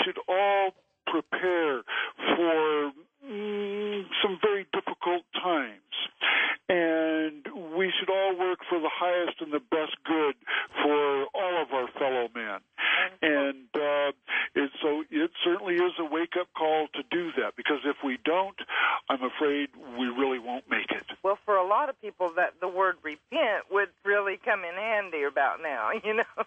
should all prepare for some very difficult times. And we should all work for the highest and the best good for all of our fellow men. And so it certainly is a wake-up call to do that, because if we don't, I'm afraid we really won't make it. Well, for a lot of people, that the word repent would really come in handy about now, you know.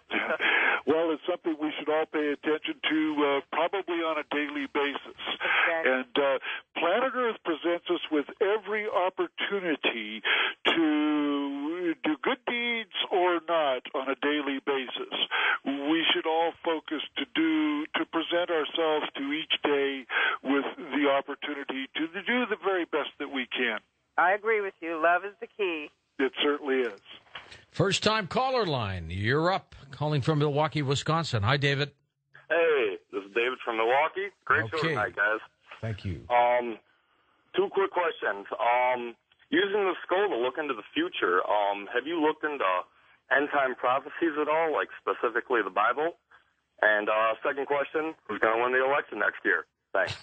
Well, it's something we should all pay attention to probably on a daily basis. Exactly. And Planet Earth presents us with every opportunity to do good deeds or not on a daily basis. We should all focus to present ourselves to each day with the opportunity to do the very best that we can. I agree with you. Love is the key. It certainly is. First-time caller line. You're up. Calling from Milwaukee, Wisconsin. Hi, David. Hey, this is David from Milwaukee. Great show tonight, guys. Thank you. Two quick questions. Using the skull to look into the future, have you looked into end-time prophecies at all, like specifically the Bible? And second question, who's going to win the election next year? Thanks.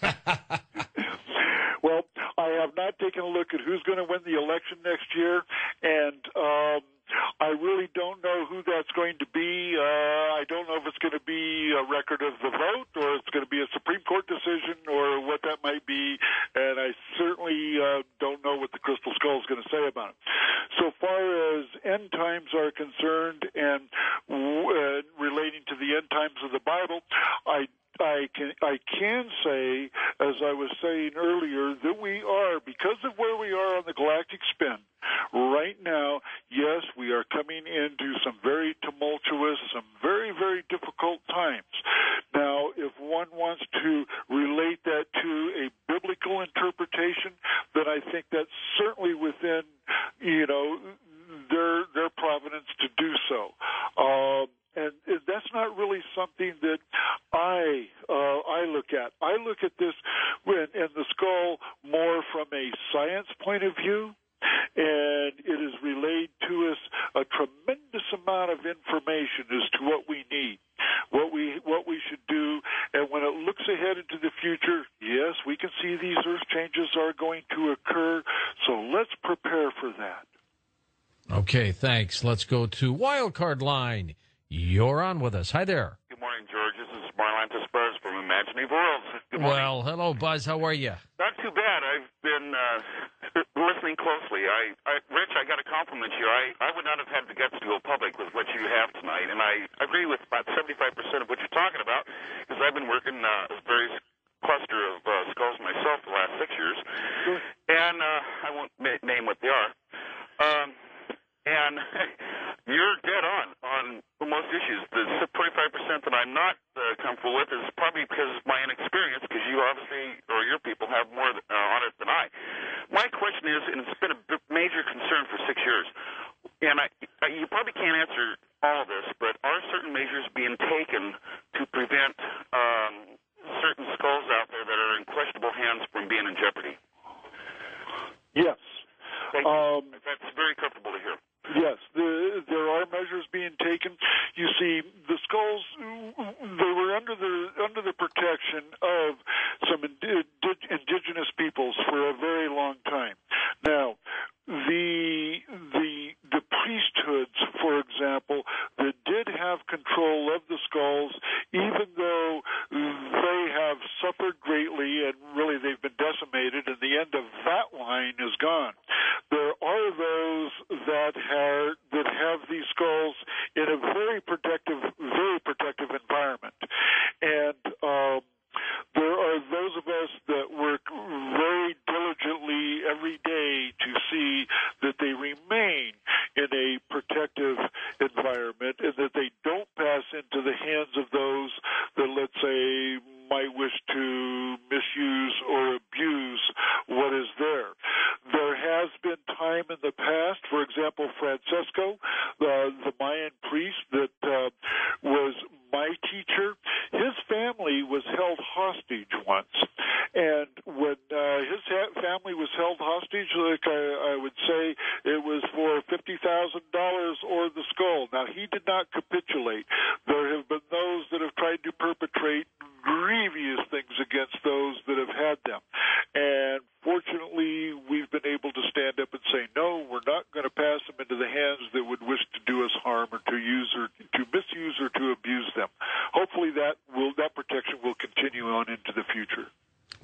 Well, I have not taken a look at who's going to win the election next year, and I really don't know who that's going to be. I don't know if it's going to be a record of the vote, or it's going to be a Supreme Court decision, or what that might be, and I certainly don't know what the Crystal Skull is going to say about it. So far as end times are concerned, and relating to the end times of the Bible, I can say, as I was saying earlier, that we are, because of where we are on the galactic spin, right now, yes, we are coming into some very tumultuous, some very, very difficult times. Now, if one wants to relate that to a biblical interpretation, then I think that's certainly within, their providence to do so. And that's not really something that I look at. I look at this and the skull more from a science point of view, and it is relayed to us a tremendous amount of information as to what we need, what we should do. And when it looks ahead into the future, yes, we can see these earth changes are going to occur, so let's prepare for that. Okay, thanks. Let's go to Wildcard Line. You're on with us. Hi there. Good morning, George. This is Marlantis Buzz from Imagining Worlds. Good morning. Well, hello, Buzz. How are you? Not too bad. I've been listening closely. Rich, I got to compliment you. I would not have had the guts to go public with what you have tonight, and I agree with about 75% of what you're talking about, because I've been working a very cluster of skulls myself the last 6 years, and I won't name what they are. And you're dead on most issues. The 25% that I'm not comfortable with is probably because of my inexperience, because you obviously, or your people, have more on it than I. My question is, and it's been a major concern for 6 years, and you probably can't answer all of this, but are certain measures being taken to prevent certain skulls out there that are in questionable hands from being in jeopardy? Yes. Thank you. That's very comfortable to hear. Yes, there are measures being taken. You see, the skulls, they were under the protection of some indigenous peoples for a very long time. Now, the priesthoods, for example, that did have control of the skulls, even though they have suffered greatly and really they've been decimated, and the end of that line is gone. There are those that have these skulls in a very protective environment, and there are those of us that work very diligently every day to see that they remain in a protective environment and that they don't pass into the hands of those that, let's say, might wish to misuse or abuse what is there. There has been time in the past, for example, Francesco, the Mayan priest that was my teacher, his family was held hostage once. And when his family was held hostage, like I would say, it was for $50,000 or the skull. Now, he did not capitulate. There have been those that have tried to perpetrate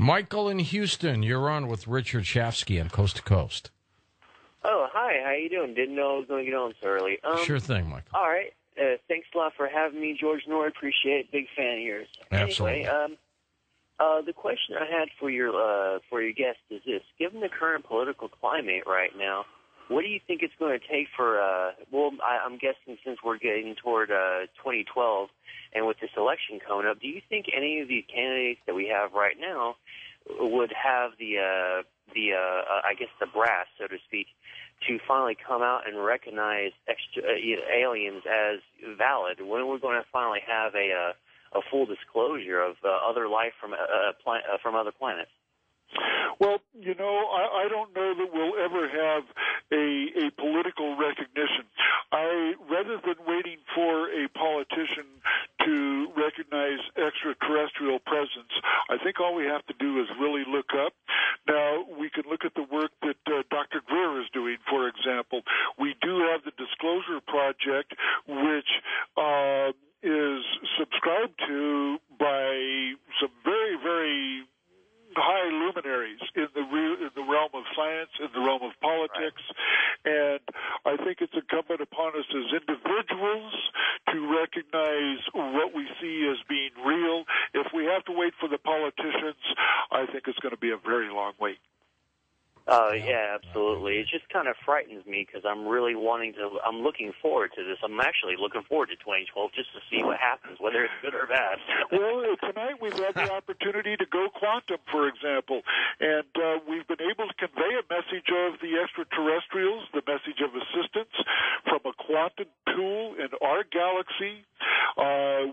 Michael in Houston, you're on with Richard Shafsky on Coast to Coast. Oh, hi. How you doing? Didn't know I was going to get on so early. Sure thing, Michael. All right. Thanks a lot for having me, George Norrie. Appreciate it. Big fan of yours. Absolutely. Anyway, the question I had for your guest is this: given the current political climate right now, what do you think it's going to take for? I'm guessing since we're getting toward 2012, and with this election coming up, do you think any of these candidates that we have right now would have the brass, so to speak, to finally come out and recognize aliens as valid? When are we going to finally have a full disclosure of other life from other planets? Well, I don't know that we'll ever have a political recognition. Rather than waiting for a politician to recognize extraterrestrial presence, I think all we have to do is really look up. Now, we can look at the work that Dr. Greer is doing, for example. We do have the Disclosure Project, which is subscribed to by some very, very high luminaries in the realm of science, in the realm of politics, and I think it's incumbent upon us as individuals to recognize what we see as being real. If we have to wait for the politicians, I think it's going to be a very long wait. Yeah, absolutely. It just kind of frightens me because I'm really I'm looking forward to this. I'm actually looking forward to 2012 just to see what happens, whether it's good or bad. Well, tonight we've had the opportunity to go quantum, for example, and we've been able to convey a message of the extraterrestrials, the message of assistance from a quantum tool in our galaxy.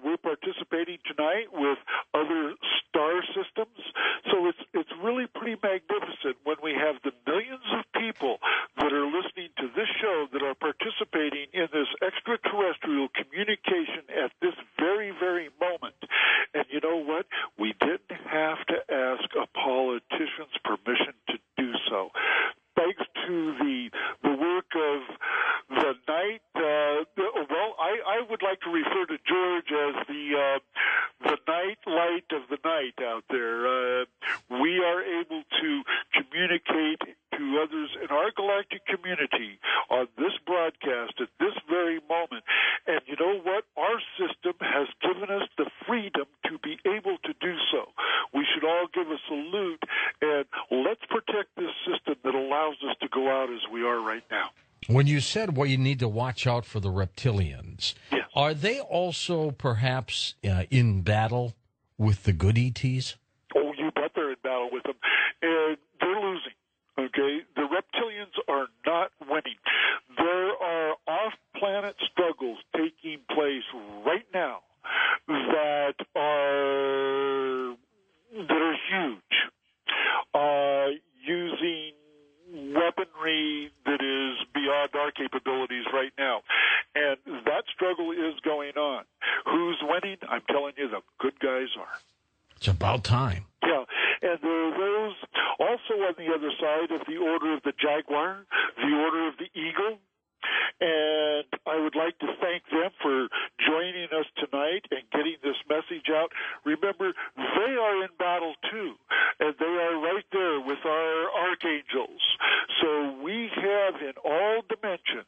We're participating tonight with other star systems, so it's really pretty magnificent when we have the millions of people that are listening to this show that are participating in this extraterrestrial communication at this very, very moment. And you know what? We didn't have to ask a politician's permission to do so. Thanks to the work of the night, I would like to refer to George as the night light of the night out there. We are able to communicate to others in our galactic community on this broadcast at this very moment. And you know what? Our system has given us the freedom to be able to do so. We should all give a salute, and let's protect this system that allows us to go out as we are right now. When you said, well, you need to watch out for the reptilians, yes. Are they also perhaps in battle with the good ETs? Oh, you bet they're in battle with them. And they're losing, okay? The reptilians are not winning. There are off-planet struggles taking place right now that are huge, using weaponry that is beyond our capabilities right now. And that struggle is going on. Who's winning? I'm telling you, the good guys are. It's about time. Yeah, and there are those also on the other side of the Order of the Jaguar, the Order of the Eagle, and I would like to thank them for joining us tonight and getting this message out. Remember, they are in battle too, and they are right there with our archangels. So we have in all dimensions,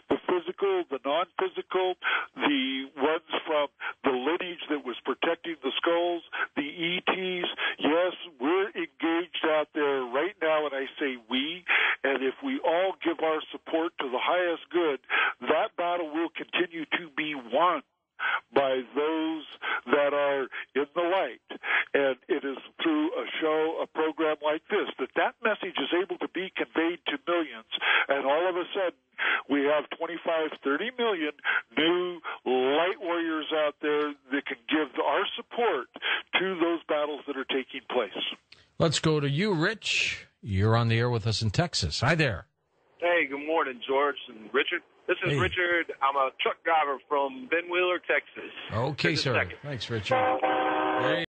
the physical, the non-physical, the ones from the lineage that was protecting the skulls, the ETs. Yes, we're engaged out there right now, and I say we, and if we all give our support to the highest good, that battle will continue to be won by those that are in the light. And it is through a show, a program like this, that message is able to be conveyed to millions. And all of a sudden, we have 25, 30 million new light warriors out there that can give our support to those battles that are taking place. Let's go to you, Rich. You're on the air with us in Texas. Hi there. Hey, good morning, George and Richard. This is Richard. I'm a truck driver from Ben Wheeler, Texas. Okay, sir. Thanks, Richard. Hey.